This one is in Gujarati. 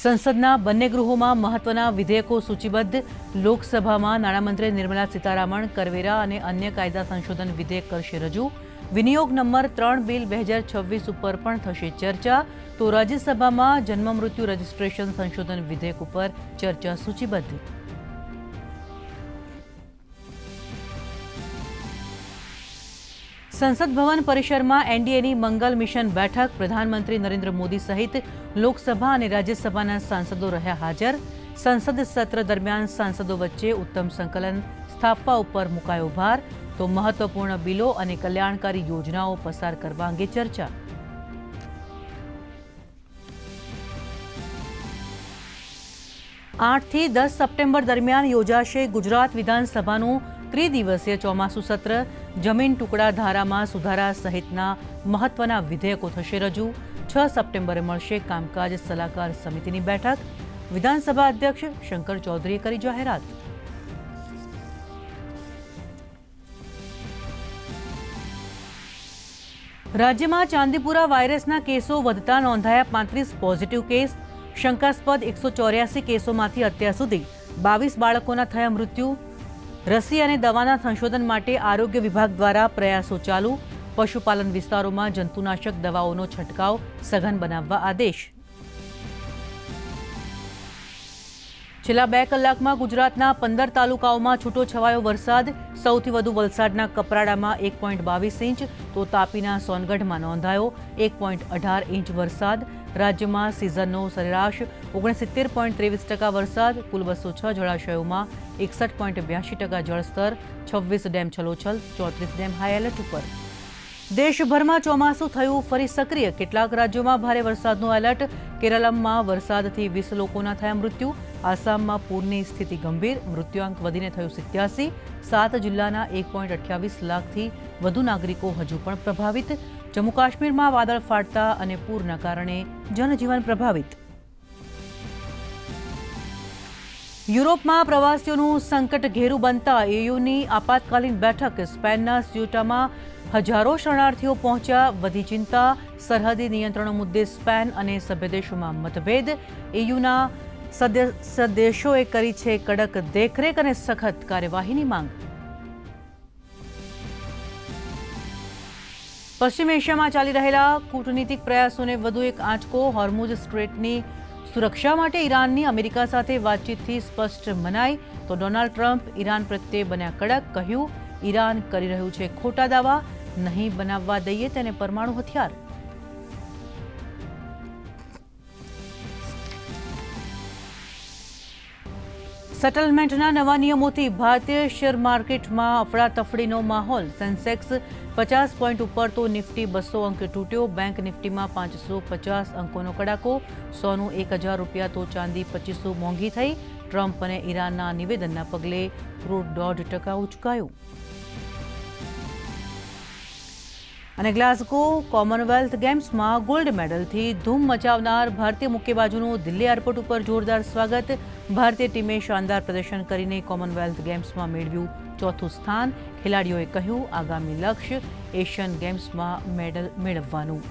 સંસદના બંને ગૃહોમાં મહત્વના વિધેયકો સૂચિબદ્ધ. લોકસભામાં નાણામંત્રી નિર્મલા સીતારામણ કરવેરા અને અન્ય કાયદા સંશોધન વિધેયક કરશે રજૂ. વિનિયોગ નંબર 3 બિલ 2026 ઉપર પણ થશે ચર્ચા. તો રાજ્યસભામાં જન્મમૃત્યુ રજિસ્ટ્રેશન સંશોધન વિધેયક ઉપર ચર્ચા સૂચિબદ્ધ. સંસદ ભવન પરિસરમાં એનડીએની મંગલ મિશન બેઠક. પ્રધાનમંત્રી નરેન્દ્ર મોદી સહિત લોકસભા અને રાજ્યસભાના સાંસદો રહ્યા હાજર. સંસદ સત્ર દરમિયાન સાંસદો વચ્ચે ઉત્તમ સંકલન સ્થાપવા ઉપર મુકાયો ભાર. તો મહત્વપૂર્ણ બિલો અને કલ્યાણકારી યોજનાઓ પસાર કરવા અંગે ચર્ચા. આઠથી 10 સપ્ટેમ્બર દરમિયાન યોજાશે ગુજરાત વિધાનસભાનું ત્રિદિવસીય ચોમાસુ સત્ર. જમીન ટુકડા ધારામાં સુધારા સહિતના મહત્વના વિધેયકો થશે રજૂ. 6 સપ્ટેમ્બરે મળશે કામકાજ સલાહકાર સમિતિની બેઠક. વિધાનસભા અધ્યક્ષ શંકર ચૌધરીએ કરી જાહેરાત. રાજ્યમાં ચાંદીપુરા વાયરસના કેસો વધતા નોંધાયા 35 પોઝિટિવ કેસ. શંકાસ્પદ 184 કેસોમાંથી અત્યાર સુધી 22 બાળકોના થયા મૃત્યુ. રસી અને દવાના સંશોધન માટે આરોગ્ય વિભાગ દ્વારા પ્રયાસો ચાલુ. પશુપાલન વિસ્તારોમાં જંતુનાશક દવાઓનો છંટકાવ સઘન બનાવવા આદેશ. છેલ્લા 2 કલાકમાં ગુજરાતના 15 તાલુકાઓમાં છૂટો છવાયો વરસાદ. સૌથી વધુ વલસાડના કપરાડામાં 1.22 ઇંચ તો તાપીના સોનગઢમાં નોંધાયો 1.18 ઇંચ વરસાદ. રાજ્યમાં સિઝનનો સરેરાશ 69.23% વરસાદ. કુલ 206 જળાશયોમાં 61.82% જળસ્તર. 26 ડેમ છલોછલ, 34 ડેમ હાઈ એલર્ટ ઉપર. દેશભરમાં ચોમાસું થયું ફરી સક્રિય. કેટલાક રાજ્યોમાં ભારે વરસાદનું એલર્ટ. કેરળમાં વરસાદથી 20 લોકોના થયા મૃત્યુ. આસામમાં પૂરની સ્થિતિ ગંભીર. મૃત્યુઆંક વધીને થયું 87. 7 જિલ્લાના 1.28 લાખથી વધુ નાગરિકો હજુ પણ પ્રભાવિત. જમ્મુ કાશ્મીરમાં વાદળ ફાટતા અને પૂરના કારણે જનજીવન પ્રભાવિત. યુરોપમાં પ્રવાસીઓનું સંકટ ઘેરું બનતા એયુની આપાતકાલીન બેઠક. સ્પેનના સ્યુટામાં હજારો શરણાર્થીઓ પહોંચ્યા. વધી ચિંતા. સરહદી નિયંત્રણો મુદ્દે સ્પેન અને સભ્ય દેશોમાં મતભેદ. એયુના સદસ્ય દેશોએ કરી છે કડક દેખરેખ અને સખત કાર્યવાહીની માંગ. પશ્ચિમ એશિયામાં ચાલી રહેલા કૂટનીતિક પ્રયાસોને વધુ એક આંચકો. હોર્મુઝ સ્ટ્રેટની સુરક્ષા માટે ઈરાનની અમેરિકા સાથે વાતચીતથી સ્પષ્ટ મનાઈ. તો ડોનાલ્ડ ટ્રમ્પ ઈરાન પ્રત્યે બન્યા કડક. કહ્યું, ઈરાન કરી રહ્યું છે ખોટા દાવા. નહીં બનાવવા દઈએ તેને પરમાણુ હથિયાર. સેટલમેન્ટના નવા નિયમોથી ભારતીય શેર માર્કેટમાં અફડાતફડીનો માહોલ. સેન્સેક્સ 50 પોઈન્ટ ઉપર તો નિફ્ટી 200 અંકે તૂટ્યો. બેંક નિફ્ટીમાં 550 અંકોનો કડાકો. સોનું 1000 રૂપિયા તો ચાંદી 2500 મોંઘી થઈ. ટ્રમ્પ અને ઈરાનના નિવેદનના પગલે ક્રૂડ 1.5% ઉચકાયું. અને ગ્લાસગો કોમનવેલ્થ ગેમ્સમાં ગોલ્ડ મેડલથી ધૂમ મચાવનાર ભારતીય મુક્કેબાજોનું દિલ્હી એરપોર્ટ ઉપર જોરદાર સ્વાગત. ભારતીય ટીમે શાનદાર પ્રદર્શન કરીને કોમનવેલ્થ ગેમ્સમાં મેળવ્યું 4થું સ્થાન. ખેલાડીઓએ કહ્યું, આગામી લક્ષ્ય એશિયન ગેમ્સમાં મેડલ મેળવવાનું.